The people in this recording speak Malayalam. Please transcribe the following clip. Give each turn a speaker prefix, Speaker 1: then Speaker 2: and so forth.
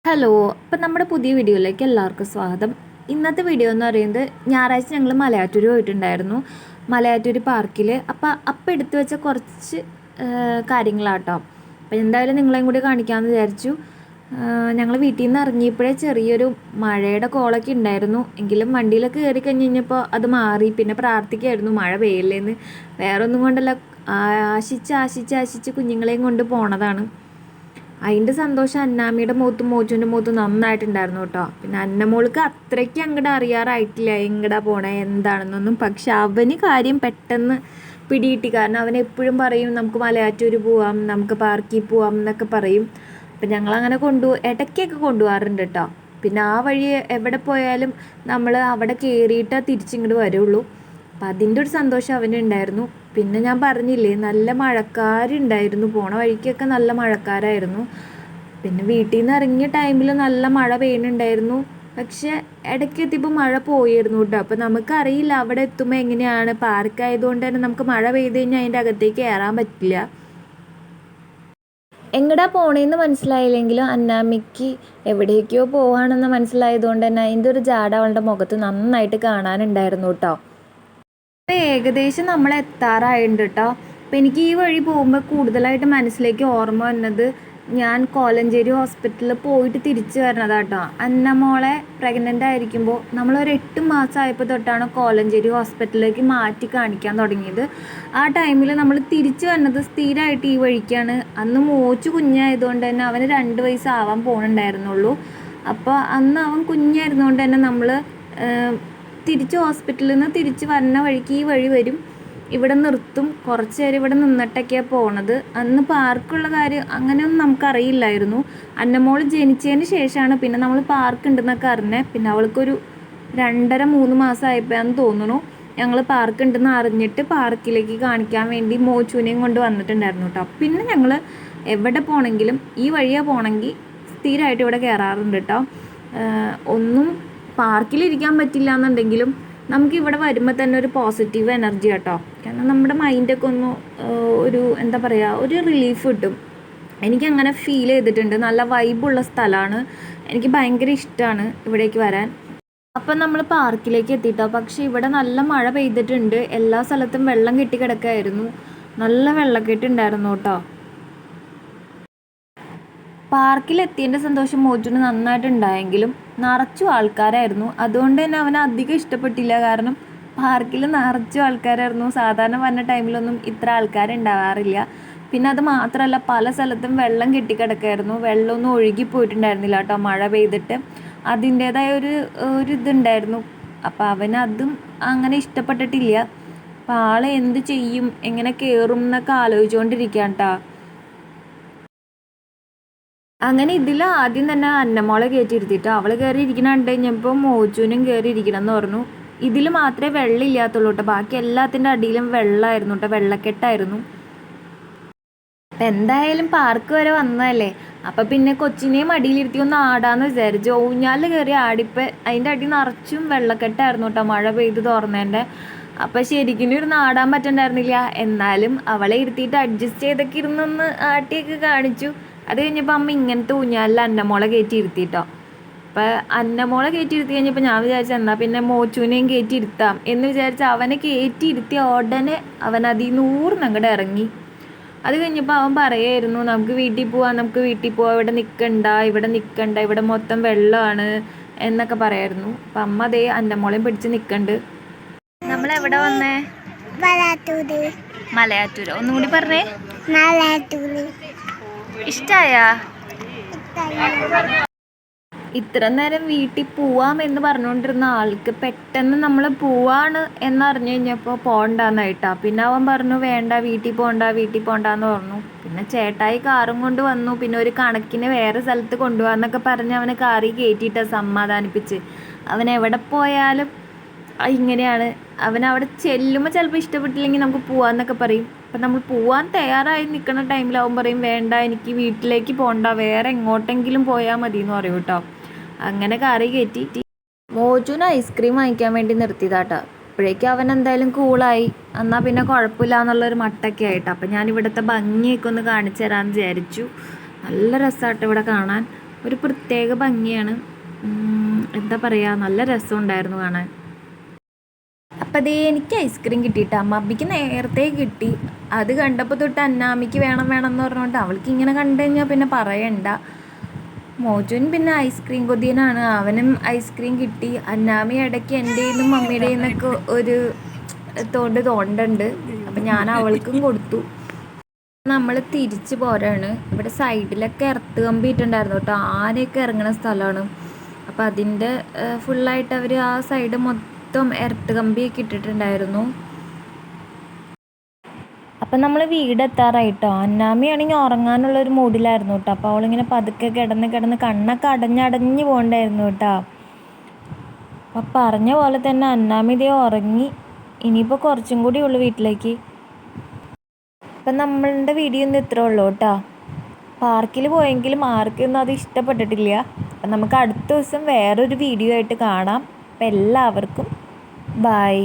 Speaker 1: ഹലോ, അപ്പം നമ്മുടെ പുതിയ വീഡിയോയിലേക്ക് എല്ലാവർക്കും സ്വാഗതം. ഇന്നത്തെ വീഡിയോ എന്ന് പറയുന്നത് ഞായറാഴ്ച ഞങ്ങൾ മലയാറ്റൂർ പോയിട്ടുണ്ടായിരുന്നു. മലയാറ്റൂർ പാർക്കിൽ അപ്പം എടുത്തു വെച്ച കുറച്ച് കാര്യങ്ങളാട്ടോ. അപ്പം എന്തായാലും നിങ്ങളെയും കൂടി കാണിക്കാമെന്ന് വിചാരിച്ചു. ഞങ്ങൾ വീട്ടിൽ നിന്ന് ഇറങ്ങിയപ്പോഴേ ചെറിയൊരു മഴയുടെ കോളൊക്കെ ഉണ്ടായിരുന്നു. എങ്കിലും വണ്ടിയിലൊക്കെ കയറി കഴിഞ്ഞപ്പോൾ അത് മാറി. പിന്നെ പ്രാർത്ഥിക്കായിരുന്നു മഴ പെയ്യല്ലേന്ന്. വേറെ ഒന്നും കൊണ്ടല്ല, ആശിച്ച് കുഞ്ഞുങ്ങളെയും കൊണ്ട് പോണതാണ്. അതിൻ്റെ സന്തോഷം അന്നാമ്മയുടെ മുഖത്തും മോച്ചുവിൻ്റെ മുഖത്തും നന്നായിട്ടുണ്ടായിരുന്നു കേട്ടോ. പിന്നെ അന്നമോൾക്ക് അത്രയ്ക്ക് അങ്ങോട്ട് അറിയാറായിട്ടില്ല എങ്ങടാ പോണേ എന്താണെന്നൊന്നും. പക്ഷെ അവന് കാര്യം പെട്ടെന്ന് പിടികിട്ടി. കാരണം അവൻ എപ്പോഴും പറയും നമുക്ക് മലയാറ്റൂർ പോവാം, നമുക്ക് പാർക്കിൽ പോവാം എന്നൊക്കെ പറയും. അപ്പം ഞങ്ങളങ്ങനെ ഇടയ്ക്കൊക്കെ കൊണ്ടുപോകാറുണ്ട് കേട്ടോ. പിന്നെ ആ വഴി എവിടെ പോയാലും നമ്മൾ അവിടെ കയറിയിട്ടേ തിരിച്ചിങ്ങോട്ട് വരുള്ളൂ. അപ്പം അതിൻ്റെ ഒരു സന്തോഷം അവനുണ്ടായിരുന്നു. പിന്നെ ഞാൻ പറഞ്ഞില്ലേ, നല്ല മഴക്കാരുണ്ടായിരുന്നു, പോണ വഴിക്കൊക്കെ നല്ല മഴക്കാരായിരുന്നു. പിന്നെ വീട്ടിൽ നിന്ന് ഇറങ്ങിയ ടൈമിൽ നല്ല മഴ പെയ്യുന്നുണ്ടായിരുന്നു. പക്ഷെ ഇടയ്ക്ക് എത്തിയപ്പോൾ മഴ പോയിരുന്നു കേട്ടോ. അപ്പോൾ നമുക്കറിയില്ല അവിടെ എത്തുമ്പോൾ എങ്ങനെയാണ്. പാർക്കായതുകൊണ്ട് തന്നെ നമുക്ക് മഴ പെയ്ത് കഴിഞ്ഞാൽ അതിൻ്റെ അകത്തേക്ക് കയറാൻ പറ്റില്ല. എങ്ങടാ പോണേന്ന് മനസ്സിലായില്ലെങ്കിലും അന്നാമ്മയ്ക്ക് എവിടേക്കോ പോവാണെന്ന് മനസ്സിലായതുകൊണ്ട് തന്നെ അതിൻ്റെ ഒരു ജാട അവളുടെ മുഖത്ത് നന്നായിട്ട് കാണാനുണ്ടായിരുന്നു കേട്ടോ. ഏകദേശം നമ്മൾ എത്താറായിട്ടുണ്ട് കേട്ടോ. അപ്പം എനിക്ക് ഈ വഴി പോകുമ്പോൾ കൂടുതലായിട്ട് മനസ്സിലേക്ക് ഓർമ്മ വന്നത് ഞാൻ കോലഞ്ചേരി ഹോസ്പിറ്റലിൽ പോയിട്ട് തിരിച്ചു വരണതാട്ടോ. അന്നമോളെ പ്രഗ്നൻ്റ് ആയിരിക്കുമ്പോൾ നമ്മളൊരു 8 മാസമായപ്പോൾ തൊട്ടാണ് കോലഞ്ചേരി ഹോസ്പിറ്റലിലേക്ക് മാറ്റി കാണിക്കാൻ തുടങ്ങിയത്. ആ ടൈമിൽ നമ്മൾ തിരിച്ചു വന്നത് സ്ഥിരമായിട്ട് ഈ വഴിക്കാണ്. അന്ന് മോച്ചു കുഞ്ഞായതുകൊണ്ട് തന്നെ അവന് 2 വയസ്സാവാൻ പോകുന്നുണ്ടായിരുന്നുള്ളൂ. അപ്പോൾ അന്ന് അവൻ കുഞ്ഞായിരുന്നുകൊണ്ട് തന്നെ നമ്മൾ തിരിച്ച് ഹോസ്പിറ്റലിൽ നിന്ന് തിരിച്ച് വരുന്ന വഴിക്ക് ഈ വഴി വരും, ഇവിടെ നിർത്തും, കുറച്ച് നേരം ഇവിടെ നിന്നിട്ടൊക്കെയാണ് പോണത്. അന്ന് പാർക്കുള്ള കാര്യം അങ്ങനെയൊന്നും നമുക്കറിയില്ലായിരുന്നു. അന്നമോൾ ജനിച്ചതിന് ശേഷമാണ് പിന്നെ നമ്മൾ പാർക്ക് ഉണ്ടെന്നൊക്കെ അറിഞ്ഞത്. പിന്നെ അവൾക്കൊരു 2.5-3 മാസമായപ്പോഴാന്ന് തോന്നുന്നു ഞങ്ങൾ പാർക്ക് ഉണ്ടെന്ന് അറിഞ്ഞിട്ട് പാർക്കിലേക്ക് കാണിക്കാൻ വേണ്ടി മോച്ചുവിനെയും കൊണ്ട് വന്നിട്ടുണ്ടായിരുന്നു കേട്ടോ. പിന്നെ ഞങ്ങൾ എവിടെ പോകണമെങ്കിലും ഈ വഴിയാണ് പോകണമെങ്കിൽ സ്ഥിരമായിട്ട് ഇവിടെ കയറാറുണ്ട് കേട്ടോ. ഒന്നും പാർക്കിലിരിക്കാൻ പറ്റില്ല എന്നുണ്ടെങ്കിലും നമുക്കിവിടെ വരുമ്പോൾ തന്നെ ഒരു പോസിറ്റീവ് എനർജി കേട്ടോ. കാരണം നമ്മുടെ മൈൻഡൊക്കെ ഒന്ന് ഒരു എന്താ പറയുക, ഒരു റിലീഫ് കിട്ടും. എനിക്കങ്ങനെ ഫീൽ ചെയ്തിട്ടുണ്ട്. നല്ല വൈബുള്ള സ്ഥലമാണ്, എനിക്ക് ഭയങ്കര ഇഷ്ടമാണ് ഇവിടേക്ക് വരാൻ. അപ്പം നമ്മൾ പാർക്കിലേക്ക് എത്തിയിട്ടോ. പക്ഷേ ഇവിടെ നല്ല മഴ പെയ്തിട്ടുണ്ട്, എല്ലാ സ്ഥലത്തും വെള്ളം കെട്ടിക്കിടക്കായിരുന്നു, നല്ല വെള്ളക്കെട്ടുണ്ടായിരുന്നു കേട്ടോ. പാർക്കിലെത്തിയതിൻ്റെ സന്തോഷം മോച്ചുവിന് നന്നായിട്ടുണ്ടായെങ്കിലും നിറച്ചും ആൾക്കാരായിരുന്നു. അതുകൊണ്ട് തന്നെ അവന് അധികം ഇഷ്ടപ്പെട്ടില്ല. കാരണം പാർക്കിൽ നിറച്ചും ആൾക്കാരായിരുന്നു. സാധാരണ വന്ന ടൈമിലൊന്നും ഇത്ര ആൾക്കാരുണ്ടാവാറില്ല. പിന്നെ അത് മാത്രമല്ല, പല സ്ഥലത്തും വെള്ളം കെട്ടിക്കിടക്കായിരുന്നു, വെള്ളമൊന്നും ഒഴുകിപ്പോയിട്ടുണ്ടായിരുന്നില്ല കേട്ടോ മഴ പെയ്തിട്ട്. അതിൻ്റേതായ ഒരു ഇതുണ്ടായിരുന്നു. അപ്പോൾ അവനതും അങ്ങനെ ഇഷ്ടപ്പെട്ടിട്ടില്ല. അപ്പോൾ ആൾ എന്ത് ചെയ്യും, എങ്ങനെ കയറും എന്നൊക്കെ ആലോചിച്ചുകൊണ്ടിരിക്കുകയാണ് കേട്ടോ. അങ്ങനെ ഇതിൽ ആദ്യം തന്നെ അന്നമോളെ കയറ്റിയിരുത്തിയിട്ട് അവൾ കയറി ഇരിക്കണം കണ്ടു കഴിഞ്ഞപ്പോൾ മോച്ചുവിനും കയറി ഇരിക്കണം എന്ന് പറഞ്ഞു. ഇതിൽ മാത്രമേ വെള്ളം ഇല്ലാത്തുള്ളൂ കേട്ടോ, ബാക്കി എല്ലാത്തിൻ്റെ അടിയിലും വെള്ളമായിരുന്നു കേട്ടോ, വെള്ളക്കെട്ടായിരുന്നു. അപ്പം എന്തായാലും പാർക്ക് വരെ വന്നതല്ലേ, അപ്പം പിന്നെ കൊച്ചിനെയും അടിയിലിരുത്തി ഒന്ന് ആടാന്ന് വിചാരിച്ചു. ഊഞ്ഞാലിൽ കയറി ആടിപ്പോൾ അതിൻ്റെ അടി നിറച്ചും വെള്ളക്കെട്ടായിരുന്നു കേട്ടോ, മഴ പെയ്ത് തുറന്നതിൻ്റെ. അപ്പം ശരിക്കും ഇരുന്ന് ആടാൻ പറ്റണ്ടായിരുന്നില്ല. എന്നാലും അവളെ ഇരുത്തിയിട്ട് അഡ്ജസ്റ്റ് ചെയ്തൊക്കെ ഇരുന്നൊന്ന് ആട്ടിയൊക്കെ കാണിച്ചു. അത് കഴിഞ്ഞപ്പോൾ അമ്മ ഇങ്ങനത്തെ ഊഞ്ഞാലിൽ അന്നമോളെ കയറ്റി ഇരുത്തിട്ടോ. അപ്പം അന്നമോളെ കയറ്റി ഇരുത്തി കഴിഞ്ഞപ്പോൾ ഞാൻ വിചാരിച്ചു എന്നാൽ പിന്നെ മോച്ചുവിനെയും കയറ്റി ഇരുത്താം എന്ന് വിചാരിച്ച് അവനെ കയറ്റി ഇരുത്തിയ ഉടനെ അവൻ അതിൽ നിന്ന് അങ്ങോട്ട് ഇറങ്ങി. അത് കഴിഞ്ഞപ്പോൾ അവൻ പറയായിരുന്നു നമുക്ക് വീട്ടിൽ പോവാം, ഇവിടെ നിൽക്കണ്ട, ഇവിടെ മൊത്തം വെള്ളമാണ് എന്നൊക്കെ പറയായിരുന്നു. അപ്പം അമ്മ അതേ അന്നമോളെയും പിടിച്ച് നിൽക്കണ്ട്. നമ്മളെവിടെ വന്നേ? മലയാറ്റൂര്. ഒന്നും കൂടി പറഞ്ഞേ. ഇഷ്ടായ? ഇത്ര നേരം വീട്ടിൽ പോവാം എന്ന് പറഞ്ഞുകൊണ്ടിരുന്ന ആൾക്ക് പെട്ടെന്ന് നമ്മൾ പോവാണ് എന്നറിഞ്ഞു കഴിഞ്ഞപ്പോൾ പോകണ്ടെന്നായിട്ടാ. പിന്നെ അവൻ പറഞ്ഞു വേണ്ട, വീട്ടിൽ പോകണ്ടെന്ന് പറഞ്ഞു. പിന്നെ ചേട്ടായി കാറും കൊണ്ട് വന്നു. പിന്നെ ഒരു കണക്കിന് വേറെ സ്ഥലത്ത് കൊണ്ടുപോകാന്നൊക്കെ പറഞ്ഞ് അവനെ കാറിൽ കയറ്റിയിട്ടാണ് സമാധാനിപ്പിച്ച്. അവൻ എവിടെ പോയാലും ഇങ്ങനെയാണ്. അവനവിടെ ചെല്ലുമ്പോൾ ചിലപ്പോൾ ഇഷ്ടപ്പെട്ടില്ലെങ്കിൽ നമുക്ക് പോവാന്നൊക്കെ പറയും. അപ്പം നമ്മൾ പോവാൻ തയ്യാറായി നിൽക്കുന്ന ടൈമിലാവും പറയും വേണ്ട, എനിക്ക് വീട്ടിലേക്ക് പോകണ്ട, വേറെ എങ്ങോട്ടെങ്കിലും പോയാൽ മതി എന്ന് പറയും കേട്ടോ. അങ്ങനെ കാറി കയറ്റി മോജുവിന് ഐസ്ക്രീം വാങ്ങിക്കാൻ വേണ്ടി നിർത്തിയതാട്ടോ. അപ്പോഴേക്കും അവൻ എന്തായാലും കൂളായി. എന്നാൽ പിന്നെ കുഴപ്പമില്ല എന്നുള്ളൊരു മട്ടൊക്കെ ആയിട്ട്. അപ്പം ഞാൻ ഇവിടുത്തെ ഭംഗിയൊക്കെ ഒന്ന് കാണിച്ചു തരാമെന്ന് വിചാരിച്ചു. നല്ല രസമാട്ടോ ഇവിടെ കാണാൻ. ഒരു പ്രത്യേക ഭംഗിയാണ്. എന്താ പറയുക, നല്ല രസമുണ്ടായിരുന്നു കാണാൻ. അപ്പം അതേ എനിക്ക് ഐസ്ക്രീം കിട്ടിയിട്ട് അമ്മക്ക് നേരത്തെ കിട്ടി. അത് കണ്ടപ്പോൾ തൊട്ട് അന്നാമിക്ക് വേണം വേണം എന്ന് പറഞ്ഞുകൊണ്ട് അവൾക്ക് ഇങ്ങനെ കണ്ടു കഴിഞ്ഞാൽ പിന്നെ പറയണ്ട. മോജുൻ പിന്നെ ഐസ്ക്രീം കൊതിയനാണ്, അവനും ഐസ്ക്രീം കിട്ടി. അന്നാമി ഇടയ്ക്ക് എൻ്റെയും മമ്മിയുടെയും നിന്നൊക്കെ ഒരു തോണ്ടുണ്ട്. അപ്പം ഞാൻ അവൾക്കും കൊടുത്തു. നമ്മൾ തിരിച്ച് പോരാണ്. ഇവിടെ സൈഡിലൊക്കെ എർത്ത് കമ്പി ഇട്ടുണ്ടായിരുന്നു കേട്ടോ, ആനയൊക്കെ ഇറങ്ങുന്ന സ്ഥലമാണ്. അപ്പം അതിൻ്റെ ഫുള്ളായിട്ട് അവർ ആ സൈഡ് മൊത്തം എർത്ത് കമ്പിയൊക്കെ ഇട്ടിട്ടുണ്ടായിരുന്നു. അപ്പം നമ്മൾ വീടെത്താറായിട്ടോ. അന്നാമിയാണെങ്കിൽ ഉറങ്ങാനുള്ളൊരു മൂഡിലായിരുന്നു കേട്ടോ. അപ്പോൾ അവളിങ്ങനെ പതുക്കെ കിടന്ന് കണ്ണൊക്കെ അടഞ്ഞ് പോകണ്ടായിരുന്നു കേട്ടോ. അപ്പം പറഞ്ഞ പോലെ തന്നെ അന്നാമി ഇതേ ഉറങ്ങി. ഇനിയിപ്പോൾ കുറച്ചും കൂടി ഉള്ളു വീട്ടിലേക്ക്. അപ്പം നമ്മളുടെ വീഡിയോ ഇന്ന് ഇത്രേ ഉള്ളൂ കേട്ടോ. പാർക്കിൽ പോയെങ്കിലും ആർക്കൊന്നും അത് ഇഷ്ടപ്പെട്ടിട്ടില്ല. അപ്പം നമുക്ക് അടുത്ത ദിവസം വേറൊരു വീഡിയോ ആയിട്ട് കാണാം. അപ്പം എല്ലാവർക്കും ബൈ.